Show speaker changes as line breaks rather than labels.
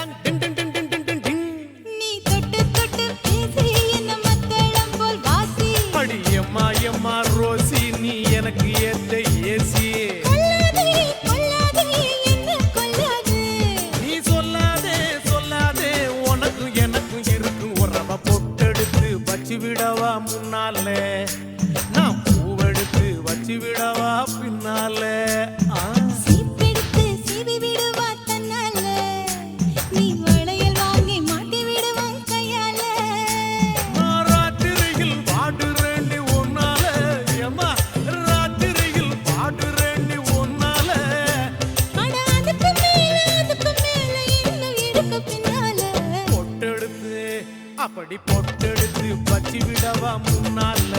Tang டிங் டிங் டிங் டிங் டிங் டிங் டிங்.
நீ தொட்டு தொட்டு பேசி என்ன மத்தளம் போல் வாசி.
அடி எம்மா எம்மா ரோசி நீ எனக்கு ஏத்த ஏசி.
கொல்லாதே கொல்லாதே என்ன கொல்லாதே.
நீ சொல்லாதே சொல்லாதே உனக்கும் எனக்கும் இருக்கும் உறவ பொட்டெடுத்து வச்சு விடவா முன்னால நான் பூவெடுத்து வச்சு விடவா பின்னால.
சீப்பெடுத்து சீவி விடுவா தன்னால. நீ வளையல் வாங்கி மாட்டி விடுவான் கையால.
நான் ராத்திரியில் பாடுறேண்டி ஒன்னால ஏம்மா ராத்திரியில் பாடுறேண்டி ஒன்னால.
அட அதுக்கு மேல இன்னும் இருக்கு பின்னால.
பொட்டெடுத்து அப்படி பொட்டெடுத்து வச்சு விடவா முன்னால.